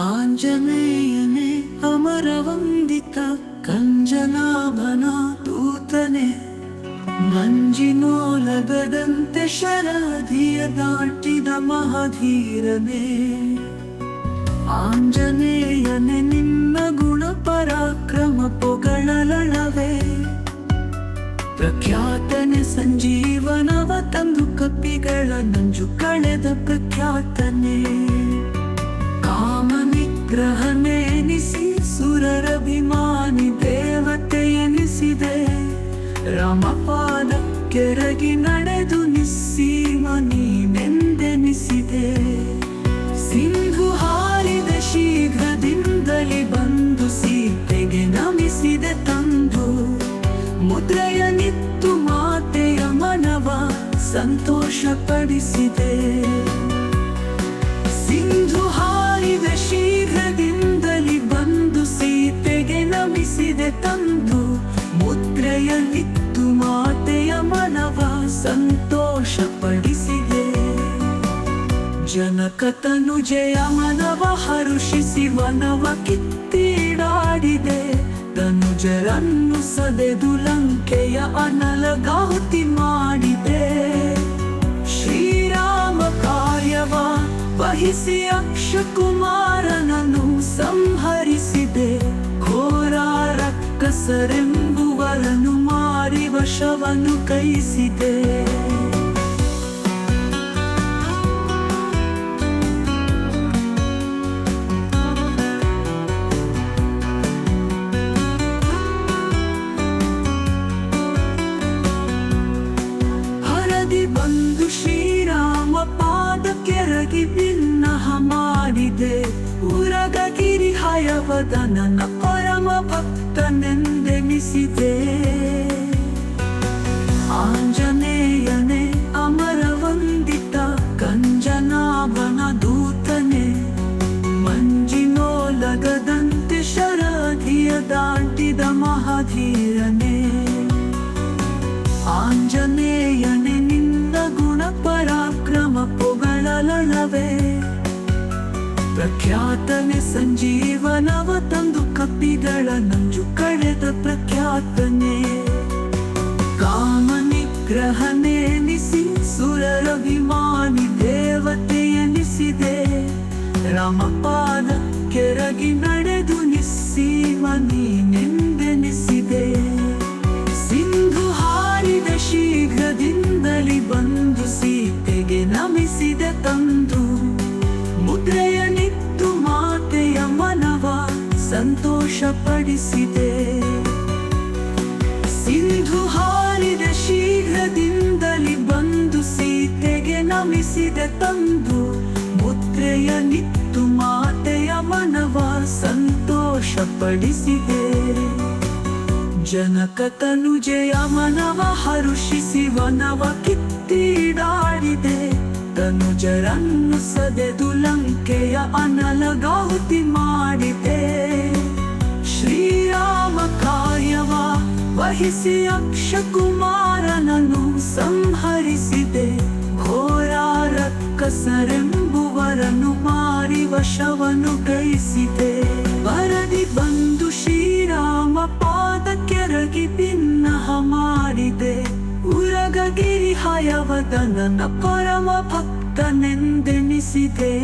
ಆಂಜನೇಯನೇ ಅಮರವಂದಿತ ಕಂಜನಾಭನ ದೂತನೇ, ಮಂಜಿನೋಲಗದಂತೆ ಶರಧಿಯ ದಾಟಿದ ಮಹಧೀರನೇ. ಆಂಜನೇಯನೇ ನಿನ್ನ ಗುಣ ಪರಾಕ್ರಮ ಪೊಗಳಲಳವೇ, ಪ್ರಖ್ಯಾತನೆ ಸಂಜೀವನವ ತಂದು ಕಪಿಗಳ ನಂಜು ಕಳೆದ ಪ್ರಖ್ಯಾತನೇ. ಕಾಮ ನಿಗ್ರಹ ನೇನಿಸಿ ಸುರರಭಿಮಾನಿ ದೇವತೆ ಎನಿಸಿದೆ, ರಾಮಪಾದ ಕೆರಗಿ ನಡೆದು ನಿಸ್ಸೀಮ ನೀನೆಂದೆನಿಸಿದೆ. ಸಿಂಧು ಹಾರಿದ ಶೀಘ್ರದಿಂದಲೇ ಬಂದು ಸೀತೆಗೆ ನಮಿಸಿದೆ ತಂದು, ಮುದ್ರೆಯ ನಿತ್ತು ಮಾತೆಯ ಮನವ ಸಂತೋಷಪಡಿಸಿದೆ. ಸಿಂಧು ಹಾರಿದ ಶೀಘ್ರದಿಂದಲೇ ಬಂದು ಸೀತೆಗೆ ನಮಿಸಿದೆ ತಂದು, ಮುದ್ರೆಯ ನಿತ್ತು ಮಾತೆಯ ಮನವ ಸಂತೋಷಪಡಿಸಿದೆ. ಜನಕತನುಜೆಯ ಮನವ ಹರುಷಿಸಿ ವನವ ಕಿತ್ತೀಡಾಡಿದೆ, ತನುಜರನ್ನು ಸದೆದು ಲಂಕೆಯ ಅನಲಗಾಹುತಿ ಮಾಡಿದೆ. ಶ್ರೀರಾಮ ಕಾರ್ಯವ ವಹಿಸಿ ಅಕ್ಷಕುಮಾರನನ್ನು ಸಂಹರಿಸಿದೆ, ಘೋರ ರಕ್ಕಸರೆಂಬುವರನ್ನು ಮಾರಿ ವಶವನ್ನು ಕೈಸಿದೆ. ಬಂದು ಶ್ರೀರಾಮ ಪಾದ ಕೆರಗಿ ಬಿನ್ನಹ ಮಾಡಿದೆ, ಉರಗಗಿರಿ ಹಯವದನನ ಪರಮ ಭಕ್ತನೆಂದೆನಿಸಿದೆ. ಆಂಜನೇಯನೇ ಅಮರವಂದಿತ ಕಂಜನಾಭನ ದೂತನೇ, ಮಂಜಿನೋಲಗದಂತೆ ಶರಧಿಯ ದಾಟಿದ ಮಹಧೀರನೇ. ಆಂಜನೇಯನೇ ನಿನ್ನ ಗುಣ ಪರಾಕ್ರಮ ಪೊಗಳಲಳವೇ, ಪ್ರಖ್ಯಾತನೆ ಸಂಜೀವನವ ತಂದು ಕಪಿಗಳ ನಂಜು ಕಳೆದ ಪ್ರಖ್ಯಾತನೇ. ಕಾಮ ನಿಗ್ರಹ ನೇನಿಸಿ ಸುರರಭಿಮಾನಿ ದೇವತೆ ಎನಿಸಿದೆ, ರಾಮಪಾದ ಕೆರಗಿ ನಡೆದು ನಿಸ್ಸೀಮ ನೀನೆಂದೆನಿಸಿದೆ. ಸಿಂಧು ಹಾರಿದ ಶೀಘ್ರದಿಂದಲೇ ಬಂದು ಸೀತೆಗೆ ನಮಿಸಿದೆ ತಂದು, ಮುದ್ರೆಯ ನಿತ್ತು ಮಾತೆಯ ಮನವ ಸಂತೋಷಪಡಿಸಿದೆ. ಸಿಂಧು ಹಾರಿದ ಶೀಘ್ರದಿಂದಲೇ ಬಂದು ಸೀತೆಗೆ ನಮಿಸಿದೆ ತಂದು, ಮುದ್ರೆಯ ನಿತ್ತು ಮಾತೆಯ ಮನವ ಸಂತೋಷಪಡಿಸಿದೆ. ಜನಕತನುಜೆಯ ಮನವ ಹರುಷಿಸಿ ವನವ ಕಿತ್ತೀಡಾಡಿದೆ, ತನುಜರನ್ನು ಸದೆದು ಲಂಕೆಯ ಅನಲಗಾಹುತಿ ಮಾಡಿದೆ. ಶ್ರೀರಾಮ ಕಾರ್ಯವ ವಹಿಸಿ ಅಕ್ಷಕುಮಾರನನ್ನು ಸಂಹರಿಸಿದೆ, ಘೋರ ರಕ್ಕಸರೆಂಬುವರನ್ನು ಮಾರಿ ವಶವನ್ನು ಕೈಸಿದೆ. ವರದಿ ಬಂದು ಶ್ರೀರಾಮ ಪಾದ ಕೆರಗಿ ಬಿನ್ನಹ ಮಾಡಿದೆ, ಉರಗಗಿರಿ ಹಯವದನನ ಪರಮ ಭಕ್ತನೆಂದೆನಿಸಿದೆ.